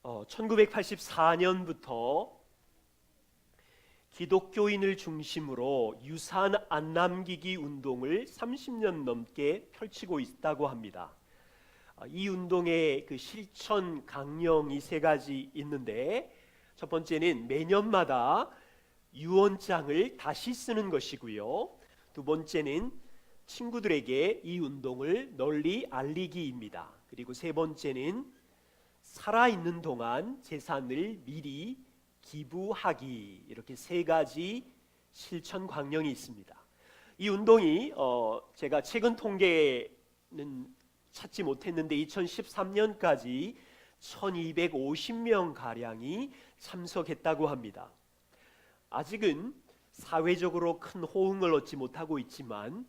1984년부터 기독교인을 중심으로 유산 안 남기기 운동을 30년 넘게 펼치고 있다고 합니다. 이 운동의 그 실천 강령이 세 가지 있는데, 첫 번째는 매년마다 유언장을 다시 쓰는 것이고요. 두 번째는 친구들에게 이 운동을 널리 알리기입니다. 그리고 세 번째는 살아있는 동안 재산을 미리 기부하기, 이렇게 세 가지 실천 광령이 있습니다. 이 운동이 제가 최근 통계는 찾지 못했는데 2013년까지 1250명 가량이 참석했다고 합니다. 아직은 사회적으로 큰 호응을 얻지 못하고 있지만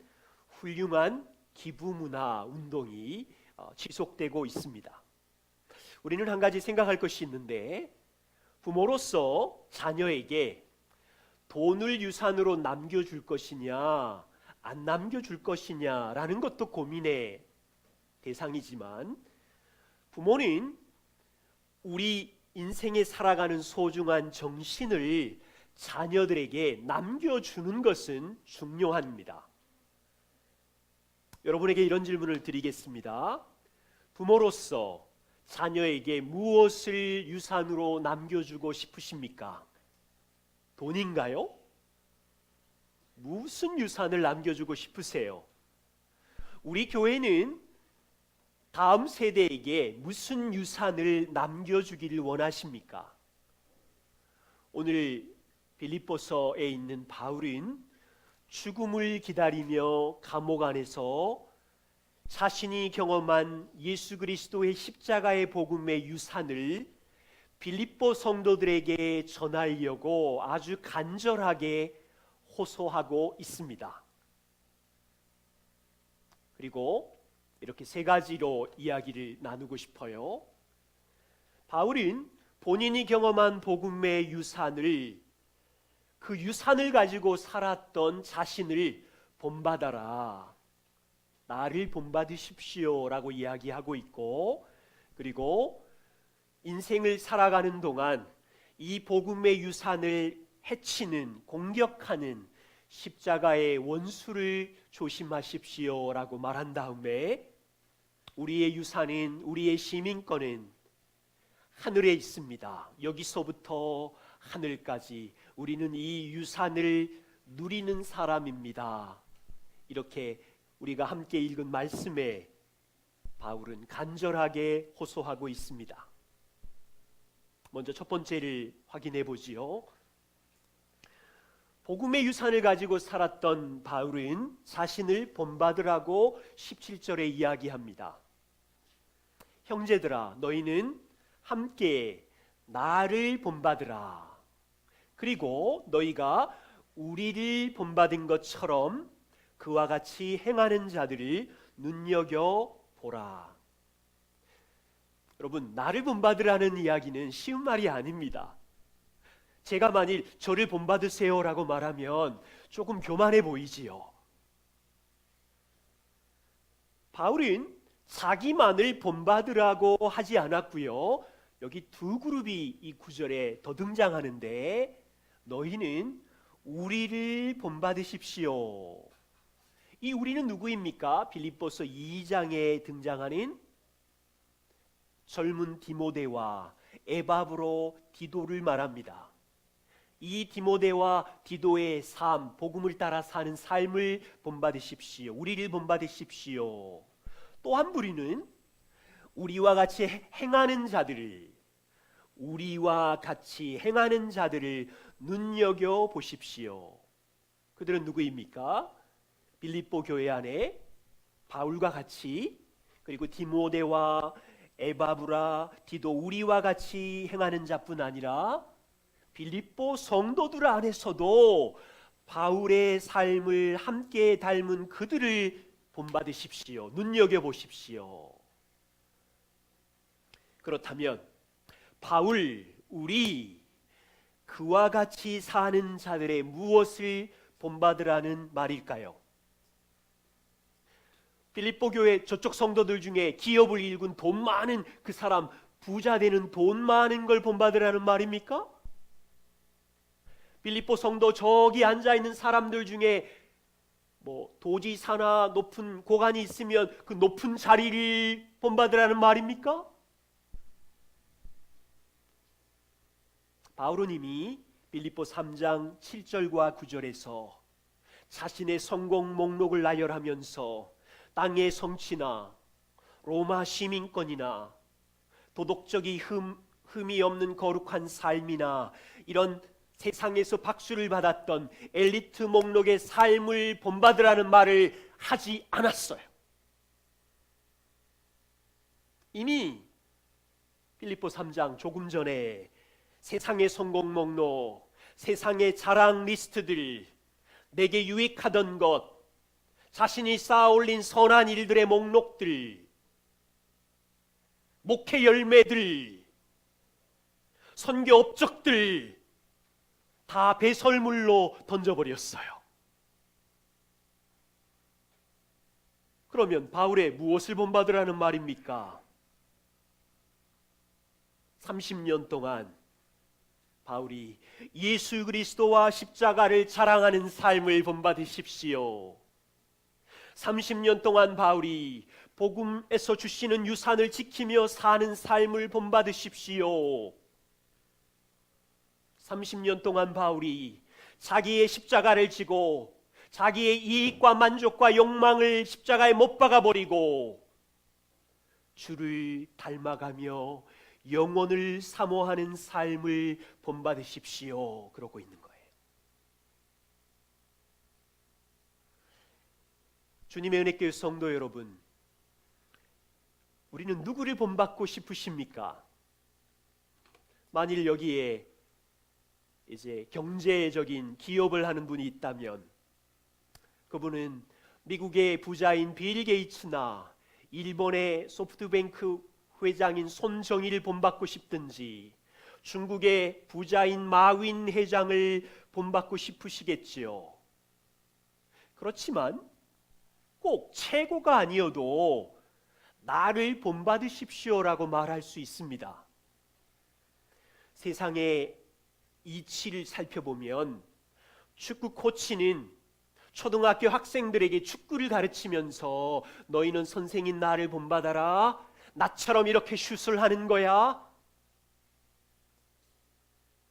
훌륭한 기부 문화 운동이 지속되고 있습니다. 우리는 한 가지 생각할 것이 있는데, 부모로서 자녀에게 돈을 유산으로 남겨줄 것이냐 안 남겨줄 것이냐라는 것도 고민의 대상이지만, 부모는 우리 인생에 살아가는 소중한 정신을 자녀들에게 남겨주는 것은 중요합니다. 여러분에게 이런 질문을 드리겠습니다. 부모로서 자녀에게 무엇을 유산으로 남겨주고 싶으십니까? 돈인가요? 무슨 유산을 남겨주고 싶으세요? 우리 교회는 다음 세대에게 무슨 유산을 남겨주기를 원하십니까? 오늘 빌립보서에 있는 바울은 죽음을 기다리며 감옥 안에서 자신이 경험한 예수 그리스도의 십자가의 복음의 유산을 빌립보 성도들에게 전하려고 아주 간절하게 호소하고 있습니다. 그리고 이렇게 세 가지로 이야기를 나누고 싶어요. 바울은 본인이 경험한 복음의 유산을, 그 유산을 가지고 살았던 자신을 본받아라, 나를 본받으십시오 라고 이야기하고 있고, 그리고 인생을 살아가는 동안 이 복음의 유산을 해치는, 공격하는 십자가의 원수를 조심하십시오 라고 말한 다음에, 우리의 유산인, 우리의 시민권은 하늘에 있습니다. 여기서부터 하늘까지 우리는 이 유산을 누리는 사람입니다. 이렇게 우리가 함께 읽은 말씀에 바울은 간절하게 호소하고 있습니다. 먼저 첫 번째를 확인해 보지요. 복음의 유산을 가지고 살았던 바울은 자신을 본받으라고 17절에 이야기합니다. 형제들아, 너희는 함께 나를 본받으라. 그리고 너희가 우리를 본받은 것처럼 그와 같이 행하는 자들을 눈여겨보라. 여러분, 나를 본받으라는 이야기는 쉬운 말이 아닙니다. 제가 만일 저를 본받으세요 라고 말하면 조금 교만해 보이지요. 바울은 자기만을 본받으라고 하지 않았고요. 여기 두 그룹이 이 구절에 더 등장하는데, 너희는 우리를 본받으십시오. 이 우리는 누구입니까? 빌립보서 2장에 등장하는 젊은 디모데와 에바브로 디도를 말합니다. 이 디모데와 디도의 삶, 복음을 따라 사는 삶을 본받으십시오. 우리를 본받으십시오. 또 한 부류는 우리와 같이 행하는 자들을, 우리와 같이 행하는 자들을 눈여겨보십시오. 그들은 누구입니까? 빌립보 교회 안에 바울과 같이, 그리고 디모데와 에바브라, 디도, 우리와 같이 행하는 자뿐 아니라 빌립보 성도들 안에서도 바울의 삶을 함께 닮은 그들을 본받으십시오. 눈여겨보십시오. 그렇다면 바울, 우리, 그와 같이 사는 자들의 무엇을 본받으라는 말일까요? 빌립보 교회 저쪽 성도들 중에 기업을 일군 돈 많은 그 사람 부자 되는 돈 많은 걸 본받으라는 말입니까? 빌립보 성도 저기 앉아있는 사람들 중에 도지사나 높은 고관이 있으면 그 높은 자리를 본받으라는 말입니까? 바울은 이미 빌립보 3장 7절과 9절에서 자신의 성공 목록을 나열하면서 땅의 성취나 로마 시민권이나 도덕적인 흠이 없는 거룩한 삶이나 이런 세상에서 박수를 받았던 엘리트 목록의 삶을 본받으라는 말을 하지 않았어요. 이미 빌립보 3장 조금 전에 세상의 성공 목록, 세상의 자랑 리스트들, 내게 유익하던 것, 자신이 쌓아올린 선한 일들의 목록들, 목회 열매들, 선교 업적들 다 배설물로 던져버렸어요. 그러면 바울의 무엇을 본받으라는 말입니까? 30년 동안 바울이 예수 그리스도와 십자가를 자랑하는 삶을 본받으십시오. 30년 동안 바울이 복음에서 주시는 유산을 지키며 사는 삶을 본받으십시오. 30년 동안 바울이 자기의 십자가를 지고 자기의 이익과 만족과 욕망을 십자가에 못 박아버리고 주를 닮아가며 영혼을 사모하는 삶을 본받으십시오. 그러고 있는 거예요. 주님의 은혜교회 성도 여러분, 우리는 누구를 본받고 싶으십니까? 만일 여기에 이제 경제적인 기업을 하는 분이 있다면 그분은 미국의 부자인 빌 게이츠나 일본의 소프트뱅크 회장인 손정희를 본받고 싶든지 중국의 부자인 마윈 회장을 본받고 싶으시겠지요. 그렇지만 꼭 최고가 아니어도 나를 본받으십시오라고 말할 수 있습니다. 세상의 이치를 살펴보면 축구 코치는 초등학교 학생들에게 축구를 가르치면서 너희는 선생인 나를 본받아라. 나처럼 이렇게 슛을 하는 거야.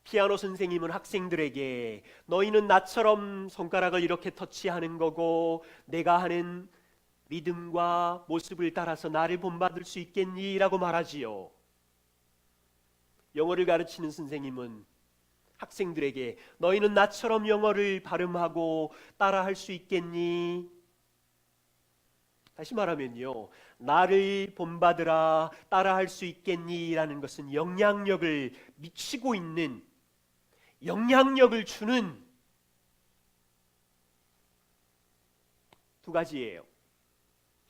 피아노 선생님은 학생들에게 너희는 나처럼 손가락을 이렇게 터치하는 거고 내가 하는 리듬과 모습을 따라서 나를 본받을 수 있겠니? 라고 말하지요. 영어를 가르치는 선생님은 학생들에게 너희는 나처럼 영어를 발음하고 따라할 수 있겠니? 다시 말하면요, 나를 본받으라, 따라할 수 있겠니? 라는 것은 영향력을 미치고 있는, 영향력을 주는 두 가지예요.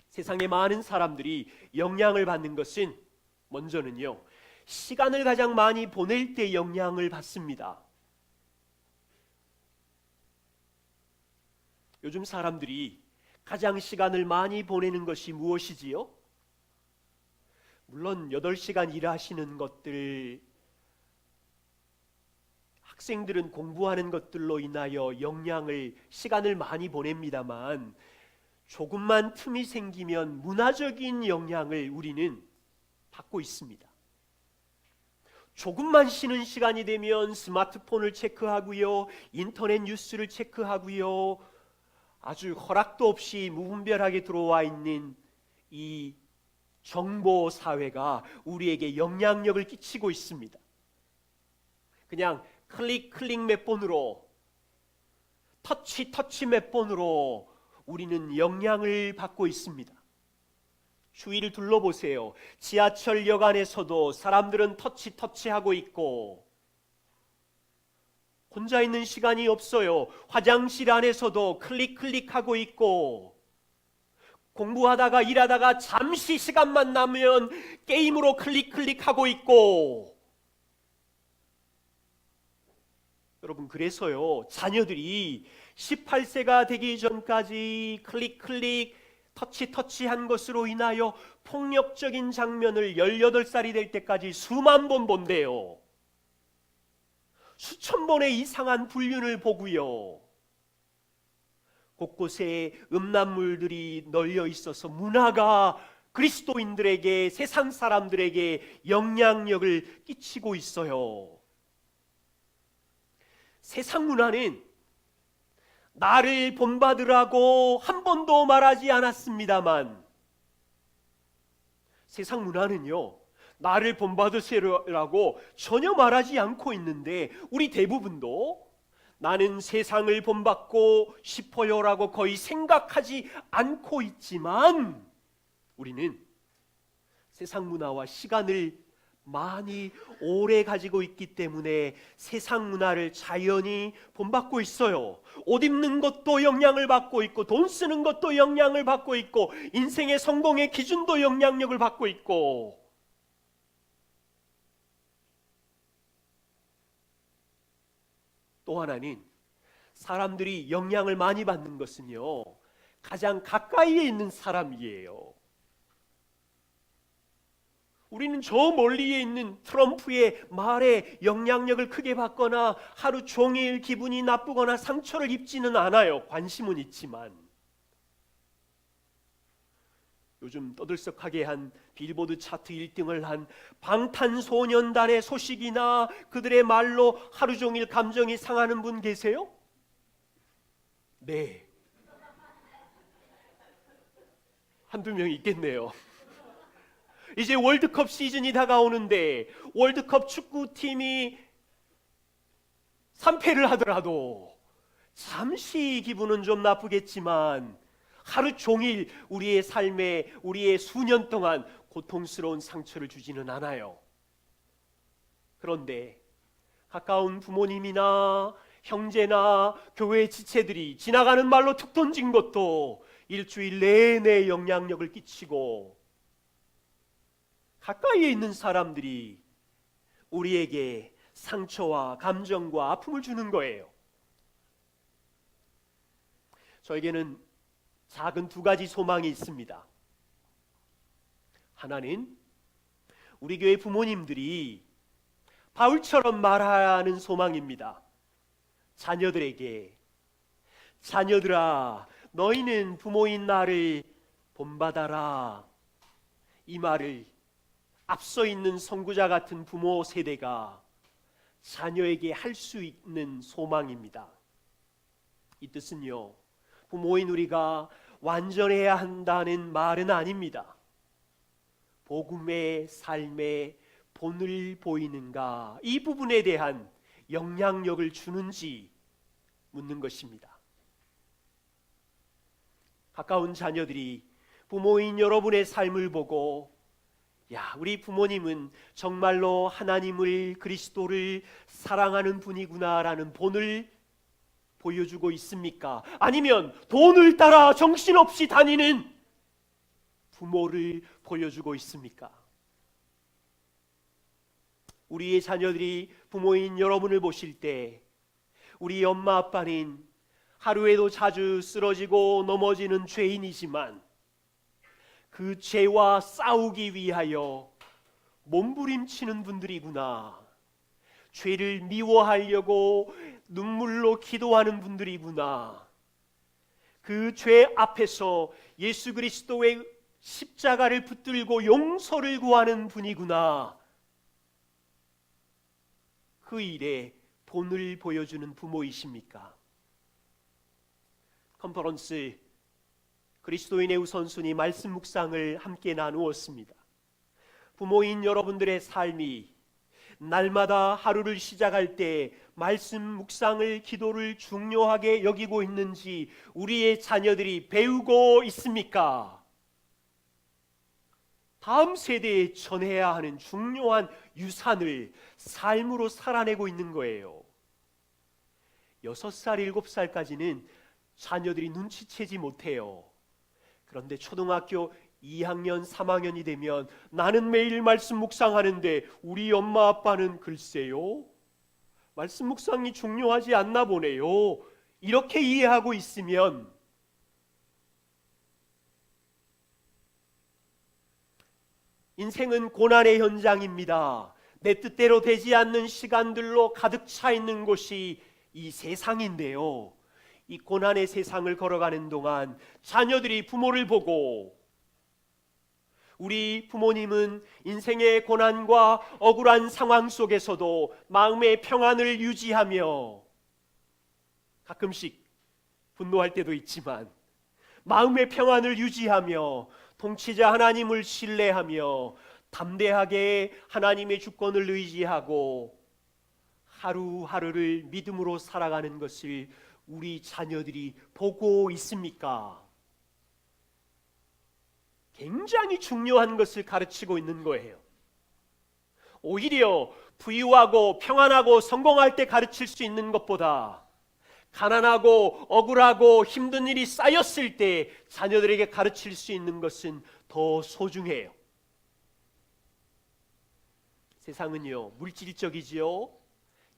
세상의 많은 사람들이 영향을 받는 것은 먼저는요, 시간을 가장 많이 보낼 때 영향을 받습니다. 요즘 사람들이 가장 시간을 많이 보내는 것이 무엇이지요? 물론 8시간 일하시는 것들, 학생들은 공부하는 것들로 인하여 시간을 많이 보냅니다만 조금만 틈이 생기면 문화적인 영향을 우리는 받고 있습니다. 조금만 쉬는 시간이 되면 스마트폰을 체크하고요, 인터넷 뉴스를 체크하고요, 아주 허락도 없이 무분별하게 들어와 있는 이 정보 사회가 우리에게 영향력을 끼치고 있습니다. 그냥 클릭 몇 번으로, 터치 몇 번으로 우리는 영향을 받고 있습니다. 주위를 둘러보세요. 지하철역 안에서도 사람들은 터치하고 있고, 혼자 있는 시간이 없어요. 화장실 안에서도 클릭하고 있고, 공부하다가 일하다가 잠시 시간만 나면 게임으로 클릭하고 있고. 여러분, 그래서요, 자녀들이 18세가 되기 전까지 클릭 터치한 것으로 인하여 폭력적인 장면을 18살이 될 때까지 수만 번 본대요. 수천 번의 이상한 불륜을 보고요. 곳곳에 음란물들이 널려 있어서 문화가 그리스도인들에게, 세상 사람들에게 영향력을 끼치고 있어요. 세상 문화는 나를 본받으라고 한 번도 말하지 않았습니다만, 세상 문화는요, 나를 본받으시라고 전혀 말하지 않고 있는데, 우리 대부분도 나는 세상을 본받고 싶어요라고 거의 생각하지 않고 있지만, 우리는 세상 문화와 시간을 많이 오래 가지고 있기 때문에 세상 문화를 자연히 본받고 있어요. 옷 입는 것도 영향을 받고 있고, 돈 쓰는 것도 영향을 받고 있고, 인생의 성공의 기준도 영향력을 받고 있고, 또 하나는 사람들이 영향을 많이 받는 것은요, 가장 가까이에 있는 사람이에요. 우리는 저 멀리에 있는 트럼프의 말에 영향력을 크게 받거나 하루 종일 기분이 나쁘거나 상처를 입지는 않아요. 관심은 있지만. 요즘 떠들썩하게 한 빌보드 차트 1등을 한 방탄소년단의 소식이나 그들의 말로 하루 종일 감정이 상하는 분 계세요? 네, 한두 명 있겠네요. 이제 월드컵 시즌이 다가오는데 월드컵 축구팀이 3패를 하더라도 잠시 기분은 좀 나쁘겠지만 하루 종일 우리의 삶에, 우리의 수년 동안 고통스러운 상처를 주지는 않아요. 그런데 가까운 부모님이나 형제나 교회 지체들이 지나가는 말로 툭 던진 것도 일주일 내내 영향력을 끼치고, 가까이에 있는 사람들이 우리에게 상처와 감정과 아픔을 주는 거예요. 저에게는 작은 두 가지 소망이 있습니다. 하나는 우리 교회 부모님들이 바울처럼 말하는 소망입니다. 자녀들에게, 자녀들아, 너희는 부모인 나를 본받아라. 이 말을 앞서 있는 선구자 같은 부모 세대가 자녀에게 할 수 있는 소망입니다. 이 뜻은요, 부모인 우리가 완전해야 한다는 말은 아닙니다. 복음의 삶에 본을 보이는가, 이 부분에 대한 영향력을 주는지 묻는 것입니다. 가까운 자녀들이 부모인 여러분의 삶을 보고, 야, 우리 부모님은 정말로 하나님을, 그리스도를 사랑하는 분이구나라는 본을 보여주고 있습니까? 아니면 돈을 따라 정신없이 다니는 부모를 보여주고 있습니까? 우리의 자녀들이 부모인 여러분을 보실 때 우리 엄마 아빠는 하루에도 자주 쓰러지고 넘어지는 죄인이지만 그 죄와 싸우기 위하여 몸부림치는 분들이구나, 죄를 미워하려고 눈물로 기도하는 분들이구나, 그 죄 앞에서 예수 그리스도의 십자가를 붙들고 용서를 구하는 분이구나, 그 일에 본을 보여주는 부모이십니까? 컨퍼런스 그리스도인의 우선순위 말씀 묵상을 함께 나누었습니다. 부모인 여러분들의 삶이 날마다 하루를 시작할 때 말씀 묵상을, 기도를 중요하게 여기고 있는지 우리의 자녀들이 배우고 있습니까? 다음 세대에 전해야 하는 중요한 유산을 삶으로 살아내고 있는 거예요. 6살, 7살까지는 자녀들이 눈치채지 못해요. 그런데 초등학교 2학년, 3학년이 되면 나는 매일 말씀 묵상하는데 우리 엄마 아빠는 글쎄요, 말씀 묵상이 중요하지 않나 보네요. 이렇게 이해하고 있으면 인생은 고난의 현장입니다. 내 뜻대로 되지 않는 시간들로 가득 차 있는 곳이 이 세상인데요. 이 고난의 세상을 걸어가는 동안 자녀들이 부모를 보고, 우리 부모님은 인생의 고난과 억울한 상황 속에서도 마음의 평안을 유지하며, 가끔씩 분노할 때도 있지만 마음의 평안을 유지하며 통치자 하나님을 신뢰하며 담대하게 하나님의 주권을 의지하고 하루하루를 믿음으로 살아가는 것을 우리 자녀들이 보고 있습니까? 굉장히 중요한 것을 가르치고 있는 거예요. 오히려 부유하고 평안하고 성공할 때 가르칠 수 있는 것보다 가난하고 억울하고 힘든 일이 쌓였을 때 자녀들에게 가르칠 수 있는 것은 더 소중해요. 세상은요, 물질적이지요,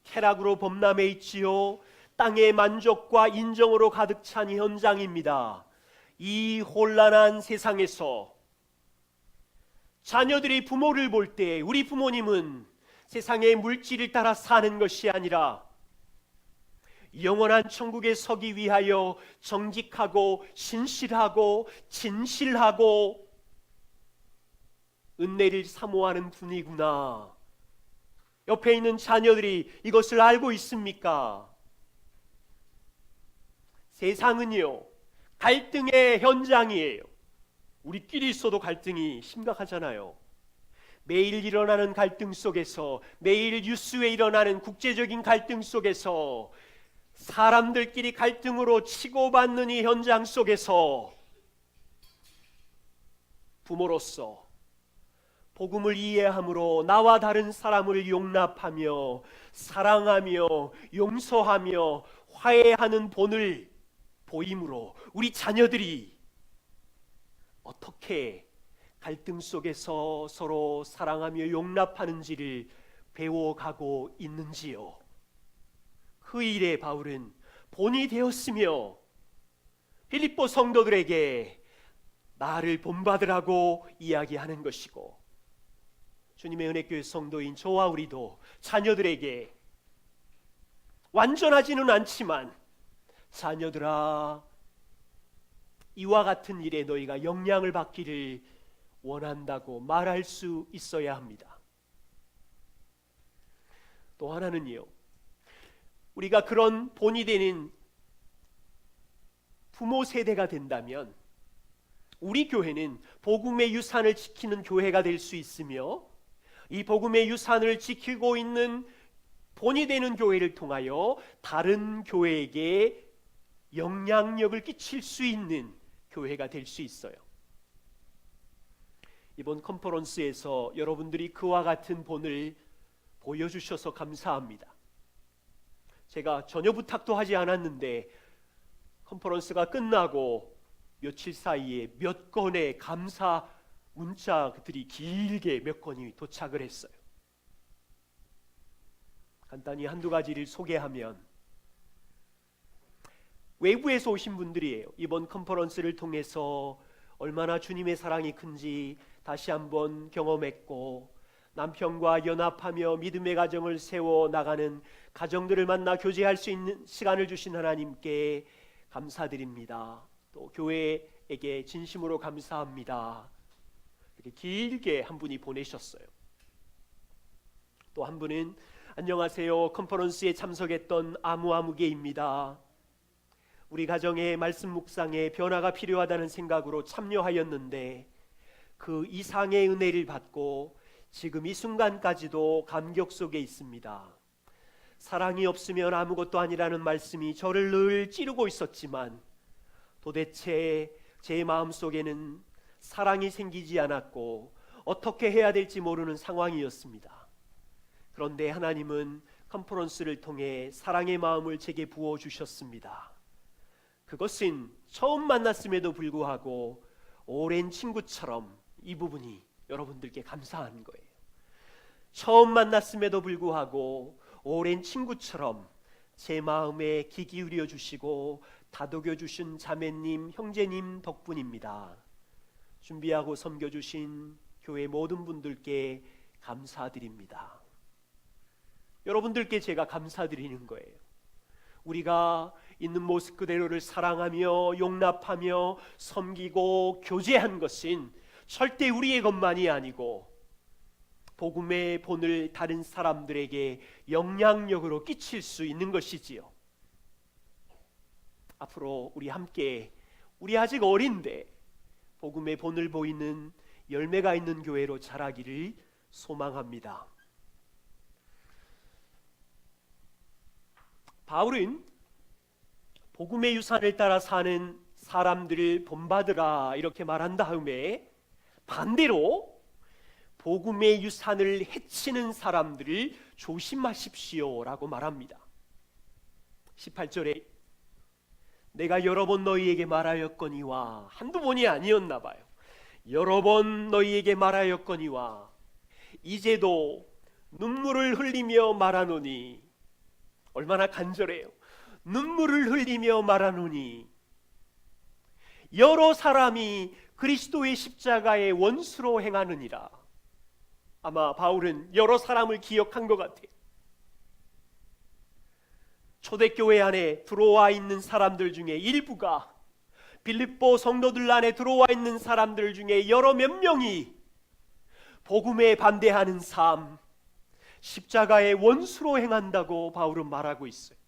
쾌락으로 범람해 있지요, 땅의 만족과 인정으로 가득 찬 현장입니다. 이 혼란한 세상에서 자녀들이 부모를 볼 때 우리 부모님은 세상의 물질을 따라 사는 것이 아니라 영원한 천국에 서기 위하여 정직하고 신실하고 진실하고 은혜를 사모하는 분이구나. 옆에 있는 자녀들이 이것을 알고 있습니까? 세상은요, 갈등의 현장이에요. 우리끼리 있어도 갈등이 심각하잖아요. 매일 일어나는 갈등 속에서, 매일 뉴스에 일어나는 국제적인 갈등 속에서, 사람들끼리 갈등으로 치고받는 이 현장 속에서 부모로서 복음을 이해함으로 나와 다른 사람을 용납하며 사랑하며 용서하며 화해하는 본을 보임으로 우리 자녀들이 어떻게 갈등 속에서 서로 사랑하며 용납하는지를 배워가고 있는지요. 그 일에 바울은 본이 되었으며 빌립보 성도들에게 나를 본받으라고 이야기하는 것이고, 주님의 은혜교회 성도인 저와 우리도 자녀들에게 완전하지는 않지만 자녀들아, 이와 같은 일에 너희가 영향을 받기를 원한다고 말할 수 있어야 합니다. 또 하나는요, 우리가 그런 본이 되는 부모 세대가 된다면 우리 교회는 복음의 유산을 지키는 교회가 될 수 있으며, 이 복음의 유산을 지키고 있는 본이 되는 교회를 통하여 다른 교회에게 영향력을 끼칠 수 있는 교회가 될 수 있어요. 이번 컨퍼런스에서 여러분들이 그와 같은 본을 보여주셔서 감사합니다. 제가 전혀 부탁도 하지 않았는데 컨퍼런스가 끝나고 며칠 사이에 몇 건의 감사 문자들이 길게 몇 건이 도착을 했어요. 간단히 한두 가지를 소개하면, 외부에서 오신 분들이에요. 이번 컨퍼런스를 통해서 얼마나 주님의 사랑이 큰지 다시 한번 경험했고, 남편과 연합하며 믿음의 가정을 세워 나가는 가정들을 만나 교제할 수 있는 시간을 주신 하나님께 감사드립니다. 또 교회에게 진심으로 감사합니다. 이렇게 길게 한 분이 보내셨어요. 또 한 분은 안녕하세요, 컨퍼런스에 참석했던 아무개입니다. 우리 가정의 말씀 묵상에 변화가 필요하다는 생각으로 참여하였는데 그 이상의 은혜를 받고 지금 이 순간까지도 감격 속에 있습니다. 사랑이 없으면 아무것도 아니라는 말씀이 저를 늘 찌르고 있었지만 도대체 제 마음속에는 사랑이 생기지 않았고 어떻게 해야 될지 모르는 상황이었습니다. 그런데 하나님은 컨퍼런스를 통해 사랑의 마음을 제게 부어주셨습니다. 그것은 처음 만났음에도 불구하고 오랜 친구처럼 이 부분이 여러분들께 감사한 거예요. 처음 만났음에도 불구하고 오랜 친구처럼 제 마음에 귀 기울여 주시고 다독여 주신 자매님, 형제님 덕분입니다. 준비하고 섬겨주신 교회 모든 분들께 감사드립니다. 여러분들께 제가 감사드리는 거예요. 우리가 있는 모습 그대로를 사랑하며 용납하며 섬기고 교제한 것은 절대 우리의 것만이 아니고 복음의 본을 다른 사람들에게 영향력으로 끼칠 수 있는 것이지요. 앞으로 우리 함께, 우리 아직 어린데 복음의 본을 보이는 열매가 있는 교회로 자라기를 소망합니다. 바울은 복음의 유산을 따라 사는 사람들을 본받으라 이렇게 말한 다음에 반대로 복음의 유산을 해치는 사람들을 조심하십시오 라고 말합니다. 18절에 내가 여러 번 너희에게 말하였거니와, 한두 번이 아니었나 봐요. 여러 번 너희에게 말하였거니와 이제도 눈물을 흘리며 말하노니, 얼마나 간절해요. 눈물을 흘리며 말하노니 여러 사람이 그리스도의 십자가의 원수로 행하느니라. 아마 바울은 여러 사람을 기억한 것 같아요. 초대교회 안에 들어와 있는 사람들 중에 일부가, 빌립보 성도들 안에 들어와 있는 사람들 중에 여러 몇 명이 복음에 반대하는 삶, 십자가의 원수로 행한다고 바울은 말하고 있어요.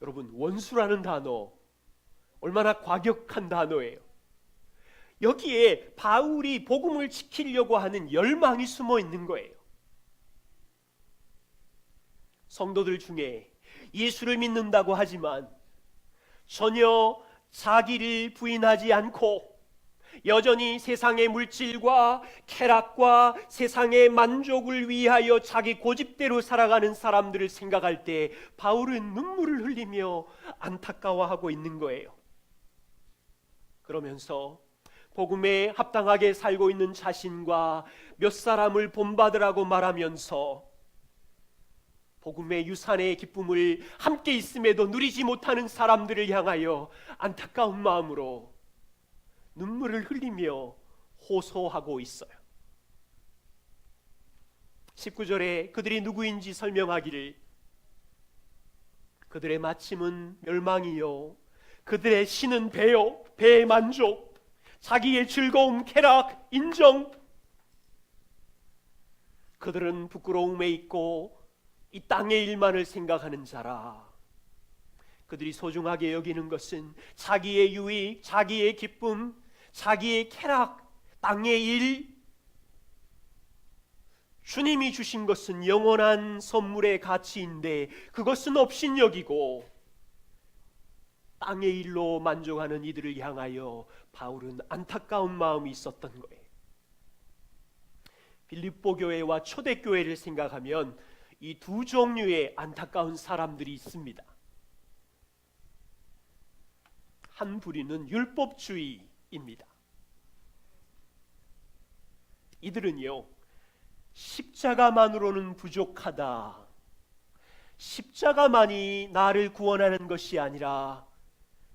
여러분, 원수라는 단어 얼마나 과격한 단어예요. 여기에 바울이 복음을 지키려고 하는 열망이 숨어 있는 거예요. 성도들 중에 예수를 믿는다고 하지만 전혀 자기를 부인하지 않고 여전히 세상의 물질과 쾌락과 세상의 만족을 위하여 자기 고집대로 살아가는 사람들을 생각할 때 바울은 눈물을 흘리며 안타까워하고 있는 거예요. 그러면서 복음에 합당하게 살고 있는 자신과 몇 사람을 본받으라고 말하면서 복음의 유산의 기쁨을 함께 있음에도 누리지 못하는 사람들을 향하여 안타까운 마음으로 눈물을 흘리며 호소하고 있어요. 19절에 그들이 누구인지 설명하기를 그들의 마침은 멸망이요 그들의 신은 배요, 배의 만족, 자기의 즐거움, 쾌락, 인정. 그들은 부끄러움에 있고 이 땅의 일만을 생각하는 자라. 그들이 소중하게 여기는 것은 자기의 유익, 자기의 기쁨, 자기의 쾌락, 땅의 일. 주님이 주신 것은 영원한 선물의 가치인데 그것은 업신여기고 땅의 일로 만족하는 이들을 향하여 바울은 안타까운 마음이 있었던 거예요. 빌립보 교회와 초대교회를 생각하면 이 두 종류의 안타까운 사람들이 있습니다. 한 부류는 율법주의입니다. 이들은요, 십자가만으로는 부족하다. 십자가만이 나를 구원하는 것이 아니라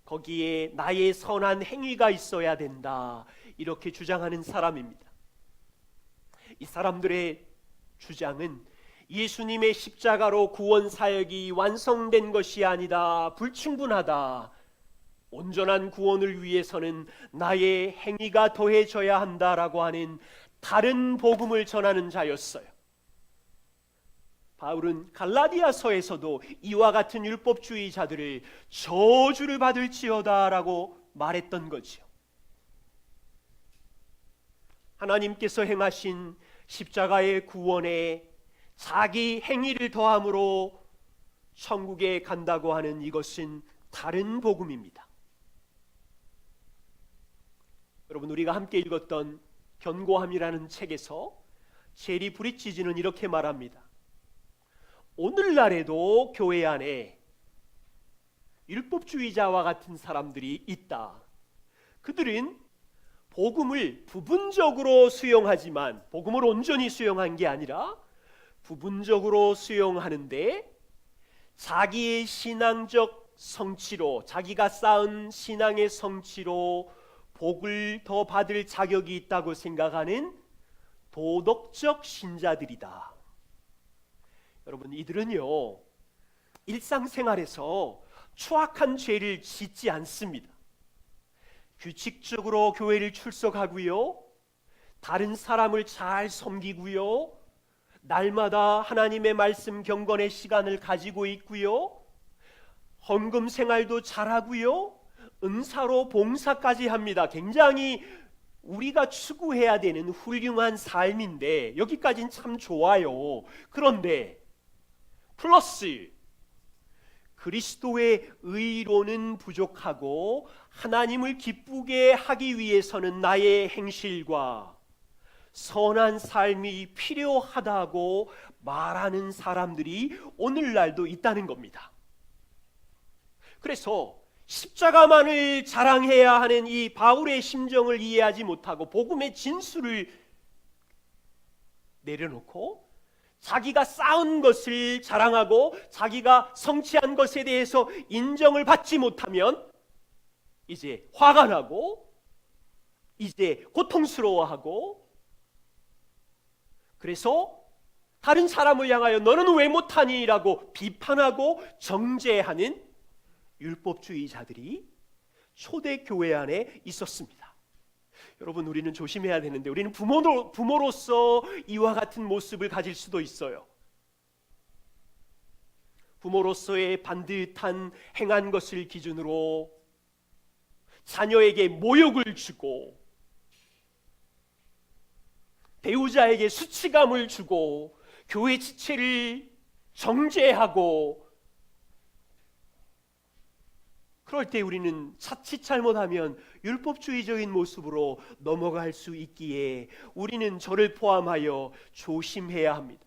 거기에 나의 선한 행위가 있어야 된다. 이렇게 주장하는 사람입니다. 이 사람들의 주장은 예수님의 십자가로 구원 사역이 완성된 것이 아니다. 불충분하다. 온전한 구원을 위해서는 나의 행위가 더해져야 한다라고 하는 다른 복음을 전하는 자였어요. 바울은 갈라디아서에서도 이와 같은 율법주의자들을 저주를 받을지어다라고 말했던 거죠. 하나님께서 행하신 십자가의 구원에 자기 행위를 더함으로 천국에 간다고 하는 이것은 다른 복음입니다. 여러분, 우리가 함께 읽었던 견고함이라는 책에서 제리 브리치지는 이렇게 말합니다. 오늘날에도 교회 안에 율법주의자와 같은 사람들이 있다. 그들은 복음을 부분적으로 수용하지만 복음을 온전히 수용한 게 아니라 부분적으로 수용하는데 자기의 신앙적 성취로, 자기가 쌓은 신앙의 성취로 복을 더 받을 자격이 있다고 생각하는 도덕적 신자들이다. 여러분, 이들은요, 일상생활에서 추악한 죄를 짓지 않습니다. 규칙적으로 교회를 출석하고요, 다른 사람을 잘 섬기고요, 날마다 하나님의 말씀 경건의 시간을 가지고 있고요, 헌금 생활도 잘하고요, 은사로 봉사까지 합니다. 굉장히 우리가 추구해야 되는 훌륭한 삶인데 여기까지는 참 좋아요. 그런데 플러스 그리스도의 의로는 부족하고 하나님을 기쁘게 하기 위해서는 나의 행실과 선한 삶이 필요하다고 말하는 사람들이 오늘날도 있다는 겁니다. 그래서 십자가만을 자랑해야 하는 이 바울의 심정을 이해하지 못하고 복음의 진수를 내려놓고 자기가 쌓은 것을 자랑하고 자기가 성취한 것에 대해서 인정을 받지 못하면 이제 화가 나고 이제 고통스러워하고, 그래서 다른 사람을 향하여 너는 왜 못하니? 라고 비판하고 정죄하는 율법주의자들이 초대교회 안에 있었습니다. 여러분, 우리는 조심해야 되는데 우리는 부모로서 이와 같은 모습을 가질 수도 있어요. 부모로서의 반듯한 행한 것을 기준으로 자녀에게 모욕을 주고 배우자에게 수치감을 주고 교회 지체를 정죄하고, 그럴 때 우리는 자칫 잘못하면 율법주의적인 모습으로 넘어갈 수 있기에 우리는 저를 포함하여 조심해야 합니다.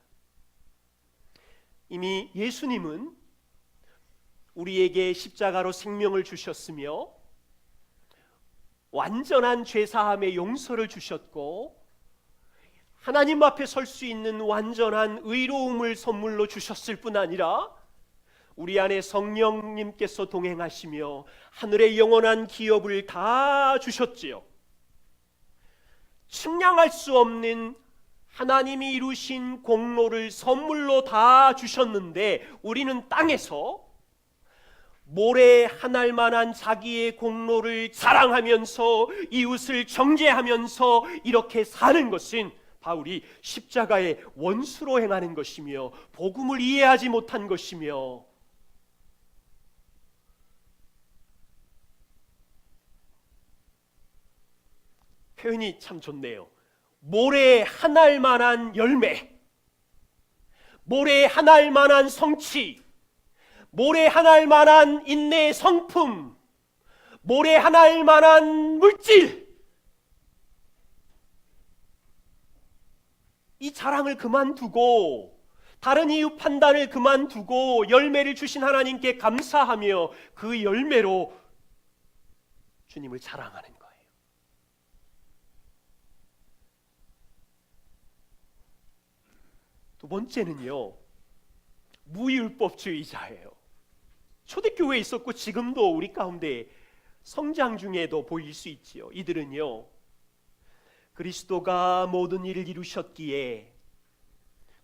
이미 예수님은 우리에게 십자가로 생명을 주셨으며 완전한 죄사함의 용서를 주셨고 하나님 앞에 설 수 있는 완전한 의로움을 선물로 주셨을 뿐 아니라 우리 안에 성령님께서 동행하시며 하늘의 영원한 기업을 다 주셨지요. 측량할 수 없는 하나님이 이루신 공로를 선물로 다 주셨는데 우리는 땅에서 모래 한 알만한 자기의 공로를 자랑하면서 이웃을 정죄하면서 이렇게 사는 것은 바울이 십자가의 원수로 행하는 것이며 복음을 이해하지 못한 것이며, 표현이 참 좋네요. 모래 한 알만한 열매, 모래 한 알만한 성취, 모래 한 알만한 인내의 성품, 모래 한 알만한 물질, 이 자랑을 그만두고 다른 이유 판단을 그만두고 열매를 주신 하나님께 감사하며 그 열매로 주님을 자랑하는 거예요. 두 번째는요, 무율법주의자예요. 초대교회에 있었고 지금도 우리 가운데 성장 중에도 보일 수 있지요. 이들은요, 그리스도가 모든 일을 이루셨기에,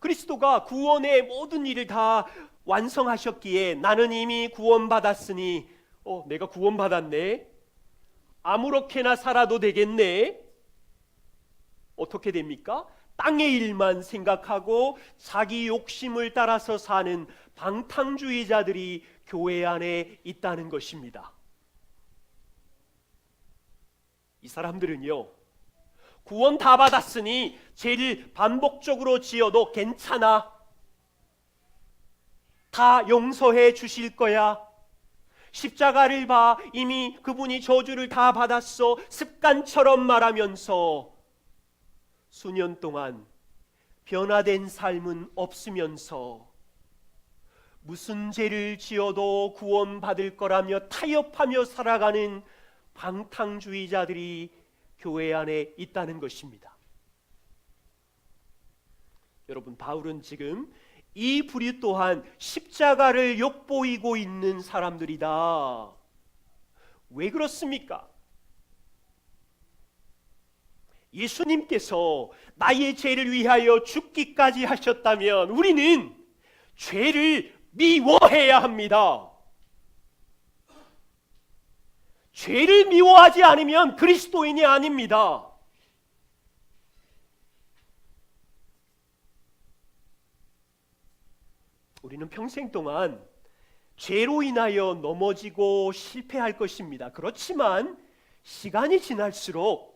그리스도가 구원의 모든 일을 다 완성하셨기에 나는 이미 구원받았으니 내가 구원받았네, 아무렇게나 살아도 되겠네. 어떻게 됩니까? 땅의 일만 생각하고 자기 욕심을 따라서 사는 방탕주의자들이 교회 안에 있다는 것입니다. 이 사람들은요, 구원 다 받았으니 죄를 반복적으로 지어도 괜찮아, 다 용서해 주실 거야, 십자가를 봐, 이미 그분이 저주를 다 받았어, 습관처럼 말하면서 수년 동안 변화된 삶은 없으면서 무슨 죄를 지어도 구원받을 거라며 타협하며 살아가는 방탕주의자들이 교회 안에 있다는 것입니다. 여러분, 바울은 지금 이 부류 또한 십자가를 욕보이고 있는 사람들이다. 왜 그렇습니까? 예수님께서 나의 죄를 위하여 죽기까지 하셨다면 우리는 죄를 미워해야 합니다. 죄를 미워하지 않으면 그리스도인이 아닙니다. 우리는 평생 동안 죄로 인하여 넘어지고 실패할 것입니다. 그렇지만 시간이 지날수록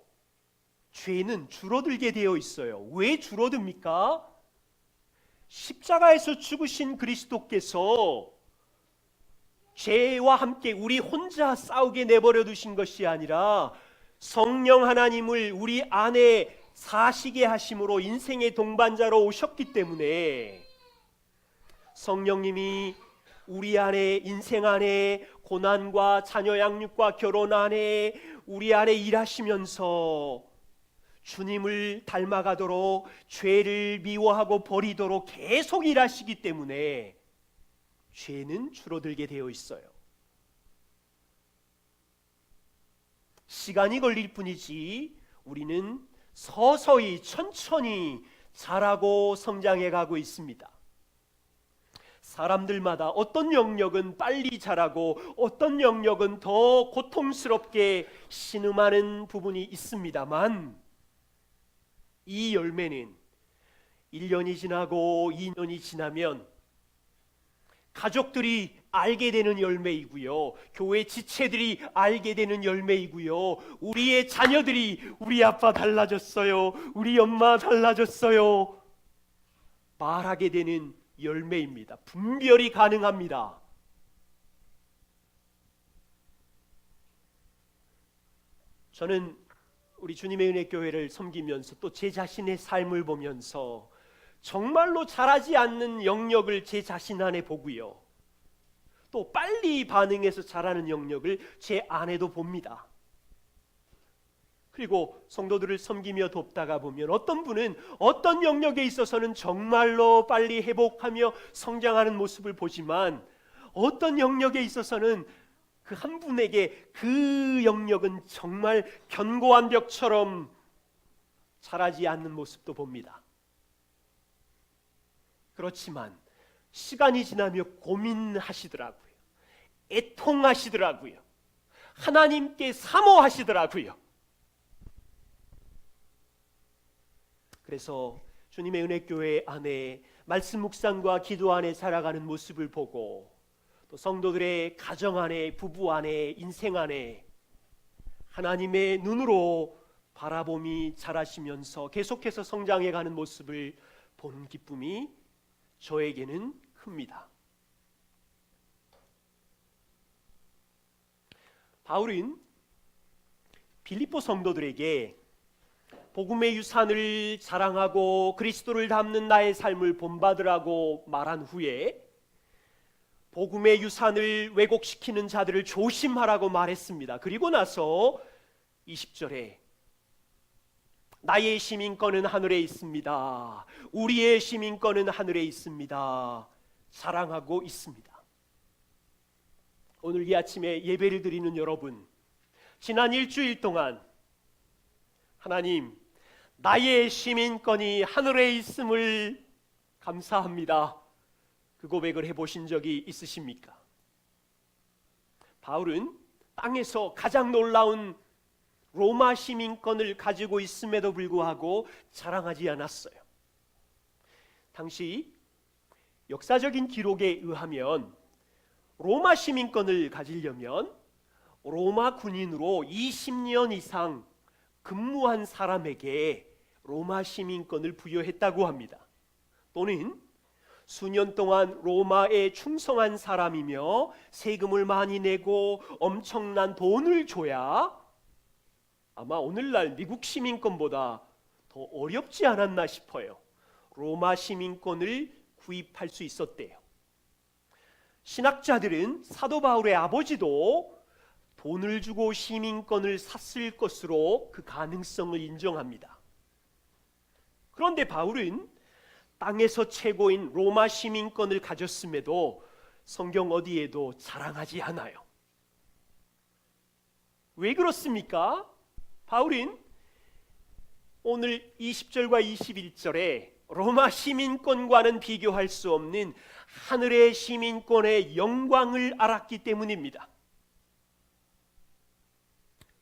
죄는 줄어들게 되어 있어요. 왜 줄어듭니까? 십자가에서 죽으신 그리스도께서 죄와 함께 우리 혼자 싸우게 내버려 두신 것이 아니라 성령 하나님을 우리 안에 사시게 하심으로 인생의 동반자로 오셨기 때문에 성령님이 우리 안에, 인생 안에, 고난과 자녀 양육과 결혼 안에 우리 안에 일하시면서 주님을 닮아가도록, 죄를 미워하고 버리도록 계속 일하시기 때문에 죄는 줄어들게 되어 있어요. 시간이 걸릴 뿐이지 우리는 서서히 천천히 자라고 성장해 가고 있습니다. 사람들마다 어떤 영역은 빨리 자라고 어떤 영역은 더 고통스럽게 신음하는 부분이 있습니다만 이 열매는 1년이 지나고 2년이 지나면 가족들이 알게 되는 열매이고요, 교회 지체들이 알게 되는 열매이고요, 우리의 자녀들이 우리 아빠 달라졌어요, 우리 엄마 달라졌어요 말하게 되는 열매입니다. 분별이 가능합니다. 저는 우리 주님의 은혜 교회를 섬기면서 또 제 자신의 삶을 보면서 정말로 자라지 않는 영역을 제 자신 안에 보고요, 또 빨리 반응해서 자라는 영역을 제 안에도 봅니다. 그리고 성도들을 섬기며 돕다가 보면 어떤 분은 어떤 영역에 있어서는 정말로 빨리 회복하며 성장하는 모습을 보지만 어떤 영역에 있어서는 그 한 분에게 그 영역은 정말 견고한 벽처럼 자라지 않는 모습도 봅니다. 그렇지만 시간이 지나며 고민하시더라고요. 애통하시더라고요. 하나님께 사모하시더라고요. 그래서 주님의 은혜교회 안에 말씀 묵상과 기도 안에 살아가는 모습을 보고 또 성도들의 가정 안에, 부부 안에, 인생 안에 하나님의 눈으로 바라봄이 자라시면서 계속해서 성장해가는 모습을 보는 기쁨이 저에게는 큽니다. 바울은 빌립보 성도들에게 복음의 유산을 자랑하고 그리스도를 닮는 나의 삶을 본받으라고 말한 후에 복음의 유산을 왜곡시키는 자들을 조심하라고 말했습니다. 그리고 나서 20절에 나의 시민권은 하늘에 있습니다, 우리의 시민권은 하늘에 있습니다 자랑하고 있습니다. 오늘 이 아침에 예배를 드리는 여러분, 지난 일주일 동안 하나님, 나의 시민권이 하늘에 있음을 감사합니다, 그 고백을 해보신 적이 있으십니까? 바울은 땅에서 가장 놀라운 로마 시민권을 가지고 있음에도 불구하고 자랑하지 않았어요. 당시 역사적인 기록에 의하면 로마 시민권을 가지려면 로마 군인으로 20년 이상 근무한 사람에게 로마 시민권을 부여했다고 합니다. 또는 수년 동안 로마에 충성한 사람이며 세금을 많이 내고 엄청난 돈을 줘야 아마 오늘날 미국 시민권보다 더 어렵지 않았나 싶어요. 로마 시민권을 구입할 수 있었대요. 신학자들은 사도 바울의 아버지도 돈을 주고 시민권을 샀을 것으로 그 가능성을 인정합니다. 그런데 바울은 땅에서 최고인 로마 시민권을 가졌음에도 성경 어디에도 자랑하지 않아요. 왜 그렇습니까? 바울은 오늘 20절과 21절에 로마 시민권과는 비교할 수 없는 하늘의 시민권의 영광을 알았기 때문입니다.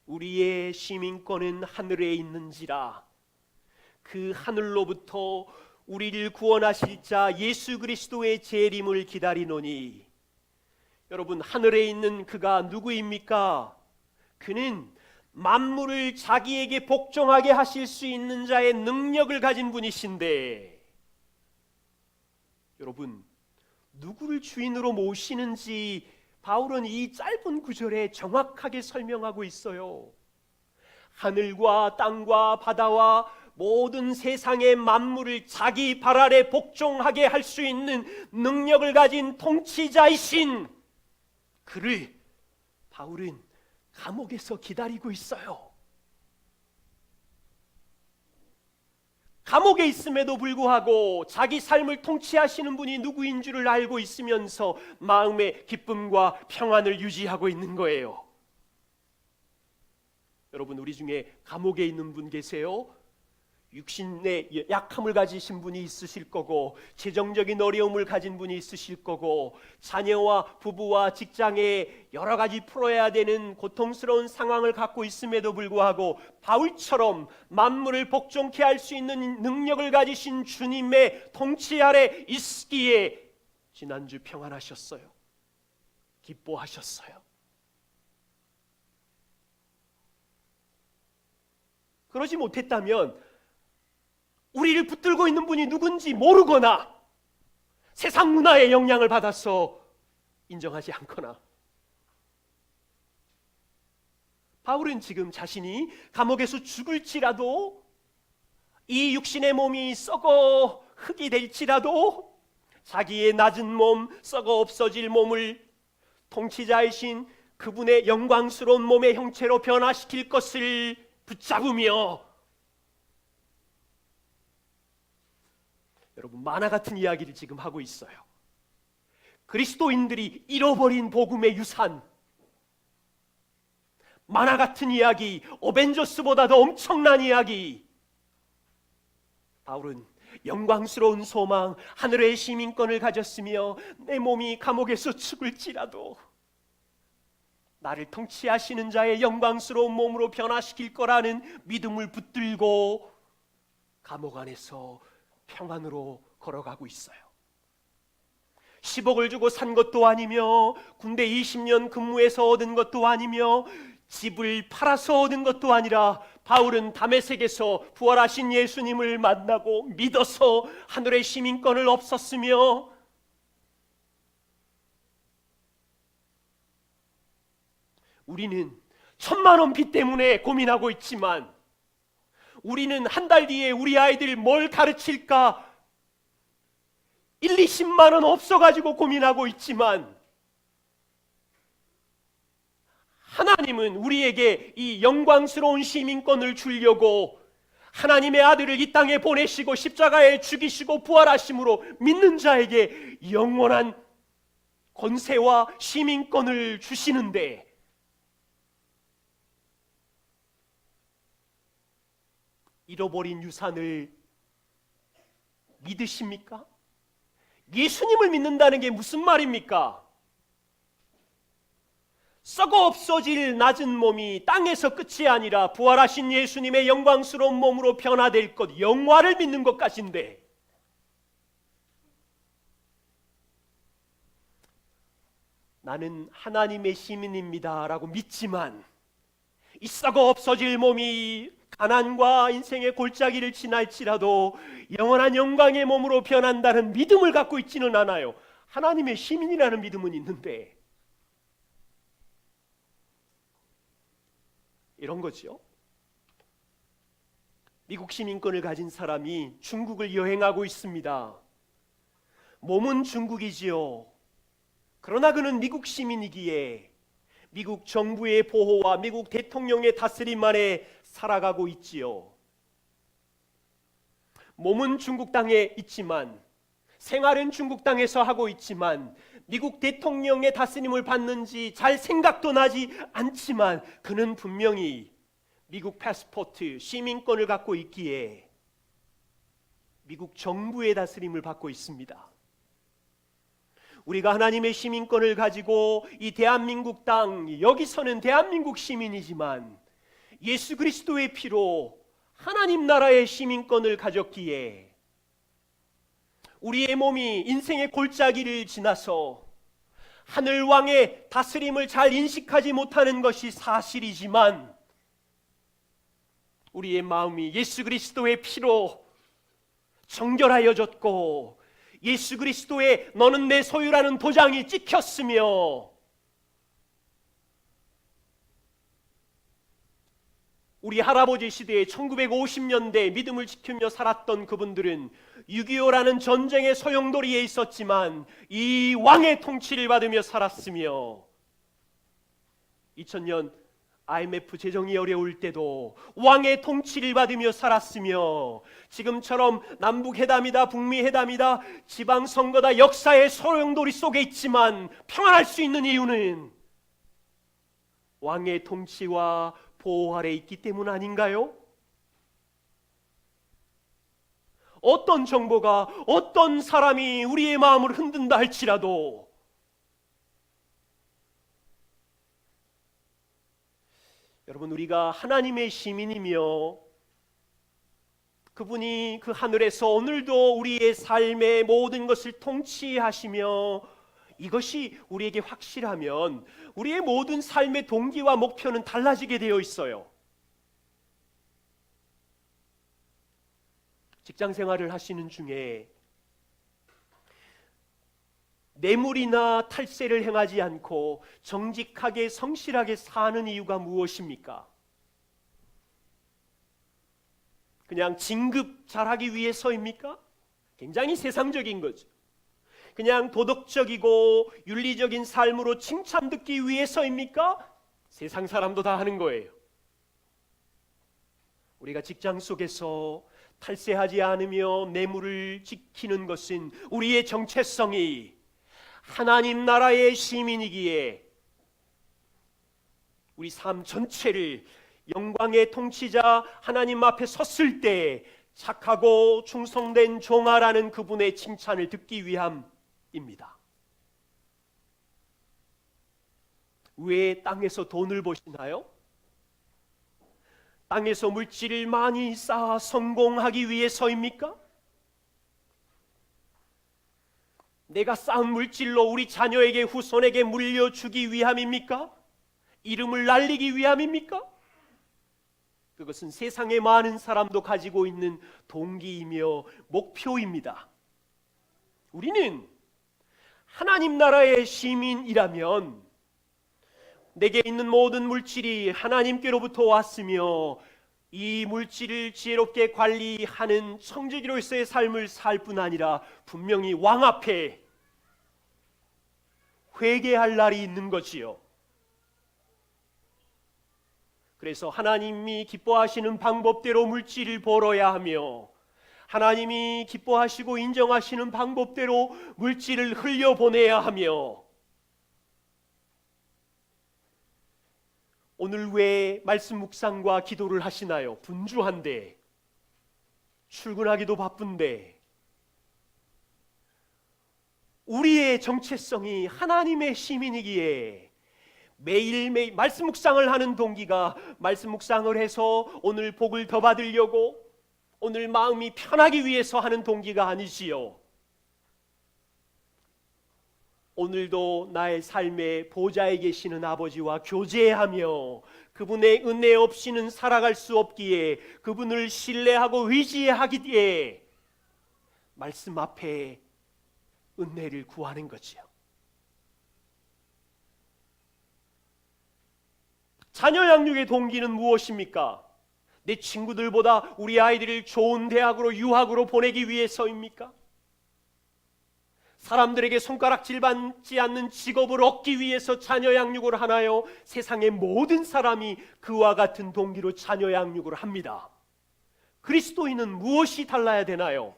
우리의 시민권은 하늘에 있는지라 그 하늘로부터 우리를 구원하실 자 예수 그리스도의 재림을 기다리노니. 여러분, 하늘에 있는 그가 누구입니까? 그는 만물을 자기에게 복종하게 하실 수 있는 자의 능력을 가진 분이신데, 여러분, 누구를 주인으로 모시는지 바울은 이 짧은 구절에 정확하게 설명하고 있어요. 하늘과 땅과 바다와 모든 세상의 만물을 자기 발 아래 복종하게 할 수 있는 능력을 가진 통치자이신 그를 바울은 감옥에서 기다리고 있어요. 감옥에 있음에도 불구하고 자기 삶을 통치하시는 분이 누구인 줄을 알고 있으면서 마음의 기쁨과 평안을 유지하고 있는 거예요. 여러분, 우리 중에 감옥에 있는 분 계세요? 육신의 약함을 가지신 분이 있으실 거고, 재정적인 어려움을 가진 분이 있으실 거고, 자녀와 부부와 직장에 여러 가지 풀어야 되는 고통스러운 상황을 갖고 있음에도 불구하고 바울처럼 만물을 복종케 할 수 있는 능력을 가지신 주님의 통치 아래 있기에 지난주 평안하셨어요. 기뻐하셨어요. 그러지 못했다면 우리를 붙들고 있는 분이 누군지 모르거나 세상 문화의 영향을 받아서 인정하지 않거나. 바울은 지금 자신이 감옥에서 죽을지라도, 이 육신의 몸이 썩어 흙이 될지라도 자기의 낮은 몸, 썩어 없어질 몸을 통치자이신 그분의 영광스러운 몸의 형체로 변화시킬 것을 붙잡으며, 여러분, 만화 같은 이야기를 지금 하고 있어요. 그리스도인들이 잃어버린 복음의 유산, 만화 같은 이야기, 어벤져스보다 더 엄청난 이야기. 바울은 영광스러운 소망, 하늘의 시민권을 가졌으며 내 몸이 감옥에서 죽을지라도 나를 통치하시는 자의 영광스러운 몸으로 변화시킬 거라는 믿음을 붙들고 감옥 안에서 평안으로 걸어가고 있어요. 10억을 주고 산 것도 아니며, 군대 20년 근무해서 얻은 것도 아니며, 집을 팔아서 얻은 것도 아니라 바울은 다메섹에서 부활하신 예수님을 만나고 믿어서 하늘의 시민권을 얻었으며, 우리는 1,000만 원 빚 때문에 고민하고 있지만, 우리는 한 달 뒤에 우리 아이들 뭘 가르칠까 1, 20만 원 없어가지고 고민하고 있지만, 하나님은 우리에게 이 영광스러운 시민권을 주려고 하나님의 아들을 이 땅에 보내시고 십자가에 죽이시고 부활하심으로 믿는 자에게 영원한 권세와 시민권을 주시는데, 잃어버린 유산을 믿으십니까? 예수님을 믿는다는 게 무슨 말입니까? 썩어 없어질 낮은 몸이 땅에서 끝이 아니라 부활하신 예수님의 영광스러운 몸으로 변화될 것, 영화를 믿는 것까지인데, 나는 하나님의 시민입니다 라고 믿지만 이 썩어 없어질 몸이 가난과 인생의 골짜기를 지날지라도 영원한 영광의 몸으로 변한다는 믿음을 갖고 있지는 않아요. 하나님의 시민이라는 믿음은 있는데, 이런 거죠. 미국 시민권을 가진 사람이 중국을 여행하고 있습니다. 몸은 중국이지요. 그러나 그는 미국 시민이기에 미국 정부의 보호와 미국 대통령의 다스림 아래 살아가고 있지요. 몸은 중국 땅에 있지만, 생활은 중국 땅에서 하고 있지만, 미국 대통령의 다스림을 받는지 잘 생각도 나지 않지만, 그는 분명히 미국 패스포트, 시민권을 갖고 있기에 미국 정부의 다스림을 받고 있습니다. 우리가 하나님의 시민권을 가지고 이 대한민국 땅, 여기서는 대한민국 시민이지만 예수 그리스도의 피로 하나님 나라의 시민권을 가졌기에 우리의 몸이 인생의 골짜기를 지나서 하늘 왕의 다스림을 잘 인식하지 못하는 것이 사실이지만 우리의 마음이 예수 그리스도의 피로 정결하여졌고 예수 그리스도의 너는 내 소유라는 도장이 찍혔으며 우리 할아버지 시대에 1950년대 믿음을 지키며 살았던 그분들은 6.25라는 전쟁의 소용돌이에 있었지만 이 왕의 통치를 받으며 살았으며 2000년 IMF 재정이 어려울 때도 왕의 통치를 받으며 살았으며 지금처럼 남북회담이다 북미회담이다 지방선거다 역사의 소용돌이 속에 있지만 평안할 수 있는 이유는 왕의 통치와 보호 아래 있기 때문 아닌가요? 어떤 정보가 어떤 사람이 우리의 마음을 흔든다 할지라도 여러분, 우리가 하나님의 시민이며 그분이 그 하늘에서 오늘도 우리의 삶의 모든 것을 통치하시며 이것이 우리에게 확실하면 우리의 모든 삶의 동기와 목표는 달라지게 되어 있어요. 직장 생활을 하시는 중에 뇌물이나 탈세를 행하지 않고 정직하게 성실하게 사는 이유가 무엇입니까? 그냥 진급 잘하기 위해서입니까? 굉장히 세상적인 거죠. 그냥 도덕적이고 윤리적인 삶으로 칭찬 듣기 위해서입니까? 세상 사람도 다 하는 거예요. 우리가 직장 속에서 탈세하지 않으며 뇌물을 지키는 것은 우리의 정체성이 하나님 나라의 시민이기에 우리 삶 전체를 영광의 통치자 하나님 앞에 섰을 때 착하고 충성된 종아라는 그분의 칭찬을 듣기 위함입니다. 왜 땅에서 돈을 버시나요? 땅에서 물질을 많이 쌓아 성공하기 위해서입니까? 내가 쌓은 물질로 우리 자녀에게 후손에게 물려주기 위함입니까? 이름을 날리기 위함입니까? 그것은 세상의 많은 사람도 가지고 있는 동기이며 목표입니다. 우리는 하나님 나라의 시민이라면 내게 있는 모든 물질이 하나님께로부터 왔으며 이 물질을 지혜롭게 관리하는 청지기로서의 삶을 살 뿐 아니라 분명히 왕 앞에 회개할 날이 있는 거지요. 그래서 하나님이 기뻐하시는 방법대로 물질을 벌어야 하며 하나님이 기뻐하시고 인정하시는 방법대로 물질을 흘려보내야 하며 오늘 왜 말씀 묵상과 기도를 하시나요? 분주한데 출근하기도 바쁜데 우리의 정체성이 하나님의 시민이기에 매일매일 말씀 묵상을 하는 동기가 말씀 묵상을 해서 오늘 복을 더 받으려고 오늘 마음이 편하기 위해서 하는 동기가 아니지요. 오늘도 나의 삶의 보좌에 계시는 아버지와 교제하며 그분의 은혜 없이는 살아갈 수 없기에 그분을 신뢰하고 의지하기에 말씀 앞에 은혜를 구하는 거지요. 자녀 양육의 동기는 무엇입니까? 내 친구들보다 우리 아이들을 좋은 대학으로 유학으로 보내기 위해서입니까? 사람들에게 손가락질 받지 않는 직업을 얻기 위해서 자녀 양육을 하나요? 세상의 모든 사람이 그와 같은 동기로 자녀 양육을 합니다. 그리스도인은 무엇이 달라야 되나요?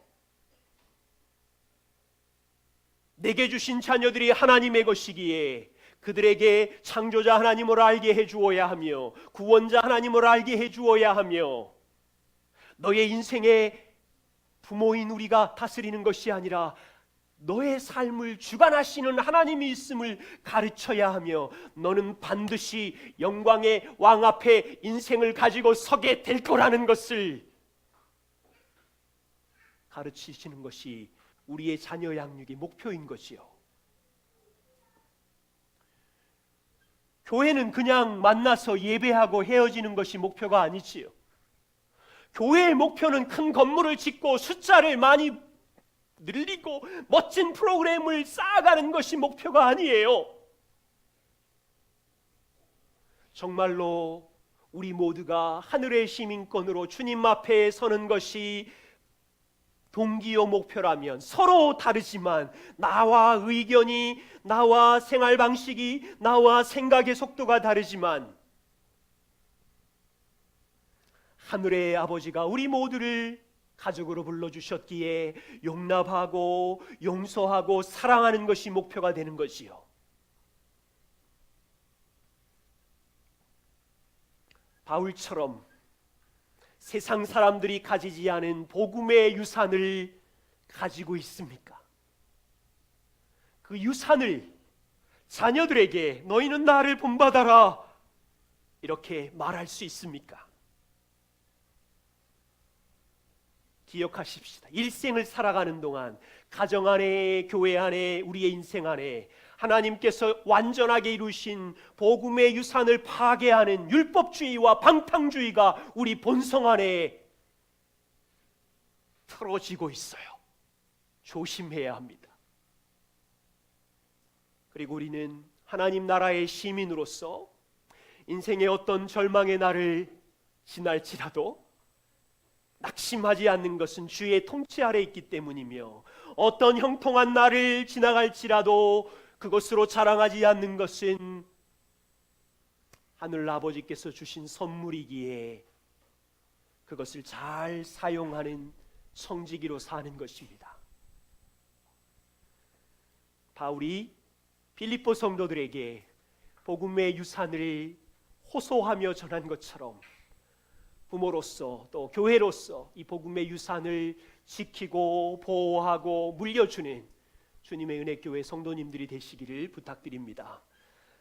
내게 주신 자녀들이 하나님의 것이기에 그들에게 창조자 하나님을 알게 해주어야 하며 구원자 하나님을 알게 해주어야 하며 너의 인생에 부모인 우리가 다스리는 것이 아니라 너의 삶을 주관하시는 하나님이 있음을 가르쳐야 하며 너는 반드시 영광의 왕 앞에 인생을 가지고 서게 될 거라는 것을 가르치시는 것이 우리의 자녀 양육의 목표인 것이요. 교회는 그냥 만나서 예배하고 헤어지는 것이 목표가 아니지요. 교회의 목표는 큰 건물을 짓고 숫자를 많이 늘리고 멋진 프로그램을 쌓아가는 것이 목표가 아니에요. 정말로 우리 모두가 하늘의 시민권으로 주님 앞에 서는 것이 동기요 목표라면 서로 다르지만 나와 의견이, 나와 생활 방식이, 나와 생각의 속도가 다르지만 하늘의 아버지가 우리 모두를 가족으로 불러주셨기에 용납하고 용서하고 사랑하는 것이 목표가 되는 것이요. 바울처럼 세상 사람들이 가지지 않은 복음의 유산을 가지고 있습니까? 그 유산을 자녀들에게 너희는 나를 본받아라 이렇게 말할 수 있습니까? 기억하십시다. 일생을 살아가는 동안 가정 안에, 교회 안에, 우리의 인생 안에 하나님께서 완전하게 이루신 복음의 유산을 파괴하는 율법주의와 방탕주의가 우리 본성 안에 틀어지고 있어요. 조심해야 합니다. 그리고 우리는 하나님 나라의 시민으로서 인생의 어떤 절망의 날을 지날지라도 낙심하지 않는 것은 주의 통치 아래 있기 때문이며 어떤 형통한 날을 지나갈지라도 그것으로 자랑하지 않는 것은 하늘 아버지께서 주신 선물이기에 그것을 잘 사용하는 성지기로 사는 것입니다. 바울이 빌립보 성도들에게 복음의 유산을 호소하며 전한 것처럼 부모로서 또 교회로서 이 복음의 유산을 지키고 보호하고 물려주는 주님의 은혜교회 성도님들이 되시기를 부탁드립니다.